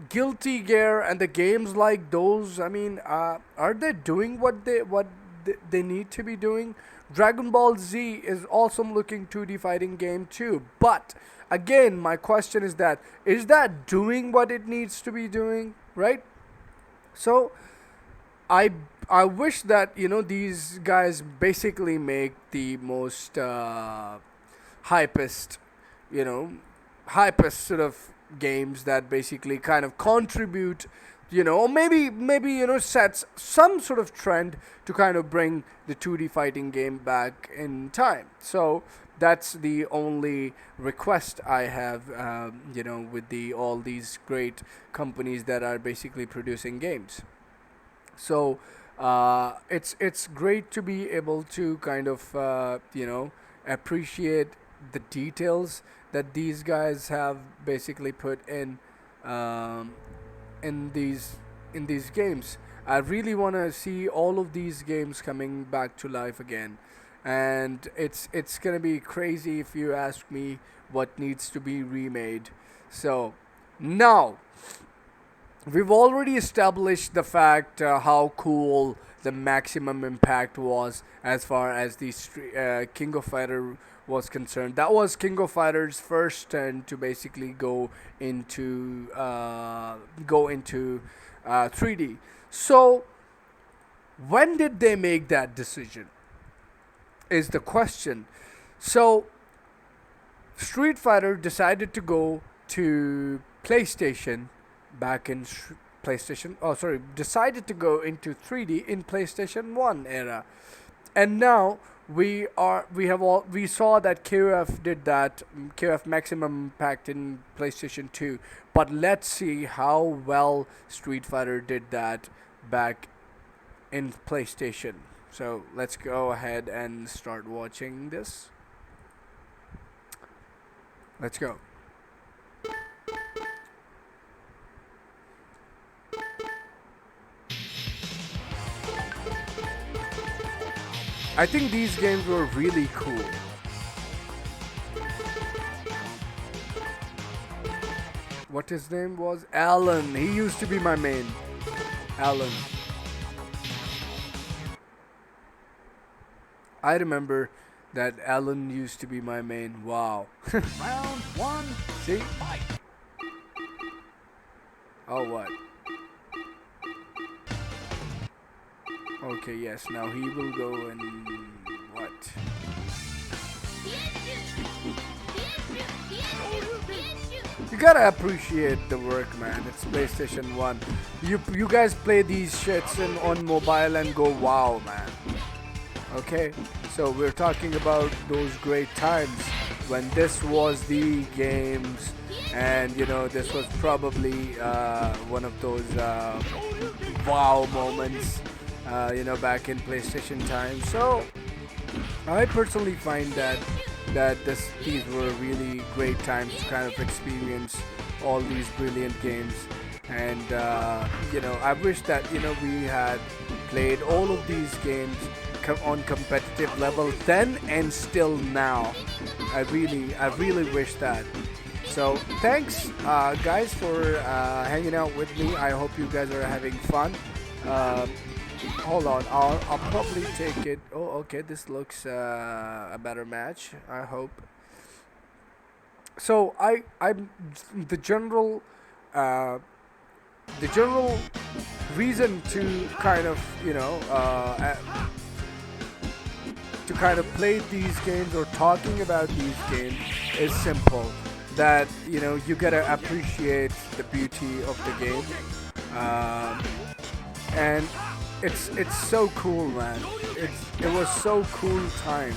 Guilty Gear and the games like those. I mean, are they doing what they need to be doing? Dragon Ball Z is awesome looking 2D fighting game too. But again, my question is that doing what it needs to be doing, right? So I wish that these guys basically make the most hypest sort of games that basically kind of contribute, or maybe sets some sort of trend to kind of bring the 2D fighting game back in time. So that's the only request I have, with all these great companies that are basically producing games. So it's great to be able to kind of appreciate the details that these guys have basically put in these games. I really want to see all of these games coming back to life again, and it's gonna be crazy if you ask me what needs to be remade. So now we've already established the fact how cool the Maximum Impact was as far as the King of Fighter was concerned. That was King of Fighters' first turn to basically go into 3D. So when did they make that decision? Is the question. So Street Fighter decided to go to PlayStation back in decided to go into 3D in PlayStation 1 era. And now we saw that KOF did that, KOF Maximum Impact in PlayStation 2. But let's see how well Street Fighter did that back in PlayStation. So let's go ahead and start watching this. Let's go. I think these games were really cool. What his name was? Alan. He used to be my main. Alan. I remember that Alan used to be my main. Wow. Round one. See? Fight. Oh, what? Okay, yes, now he will go and what? You gotta appreciate the work, man. It's PlayStation 1. You guys play these shits on mobile and go, wow, man. Okay? So we're talking about those great times when this was the games, and this was probably one of those wow moments. Back in PlayStation time. So I personally find that these were really great times to kind of experience all these brilliant games. And I wish that we had played all of these games on competitive level then and still now. I really wish that. So thanks, guys, for hanging out with me. I hope you guys are having fun. Hold on, I'll probably take it. Oh, okay, this looks a better match. I hope. So I'm the general uh, the general reason to kind of to kind of play these games or talking about these games is simple. That you gotta appreciate the beauty of the game, um, and it's so cool, man. It was so cool times.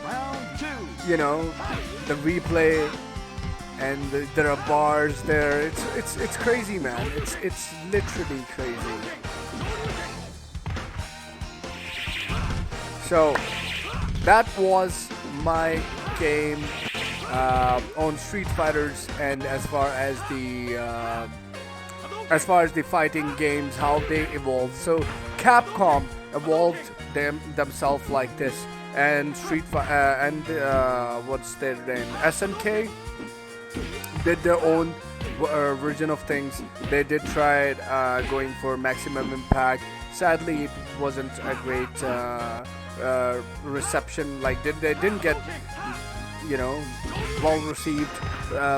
Round two. The replay and there are bars there. It's crazy, man. It's literally crazy. So that was my game on Street Fighters, and as far as the fighting games, how they evolved. So Capcom evolved themselves like this, and what's their name? SNK did their own version of things. They did try going for Maximum Impact. Sadly, it wasn't a great reception. Like they didn't get well received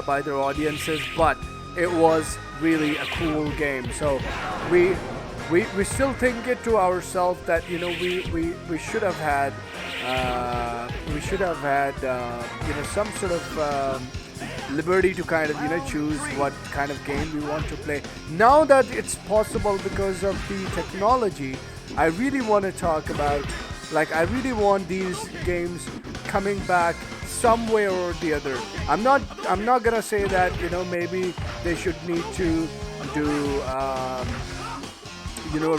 by their audiences, but it was really a cool game. So we still think it to ourselves that we should have had some sort of liberty to kind of choose what kind of game we want to play. Now that it's possible because of the technology, I really want to talk about, like, I really want these games coming back some way or the other. I'm not gonna say that maybe they should need to do a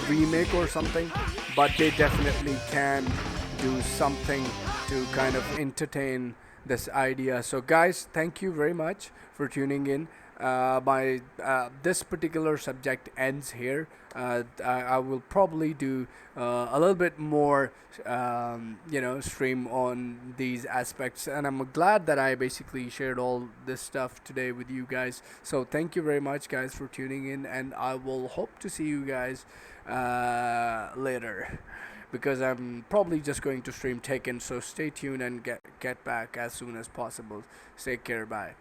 remake or something, but they definitely can do something to kind of entertain this idea. So guys, thank you very much for tuning in. My this particular subject ends here. I will probably do a little bit more stream on these aspects, and I'm glad that I basically shared all this stuff today with you guys. So thank you very much, guys, for tuning in, and I will hope to see you guys later, because I'm probably just going to stream Taken. So stay tuned and get back as soon as possible. Take care. Bye.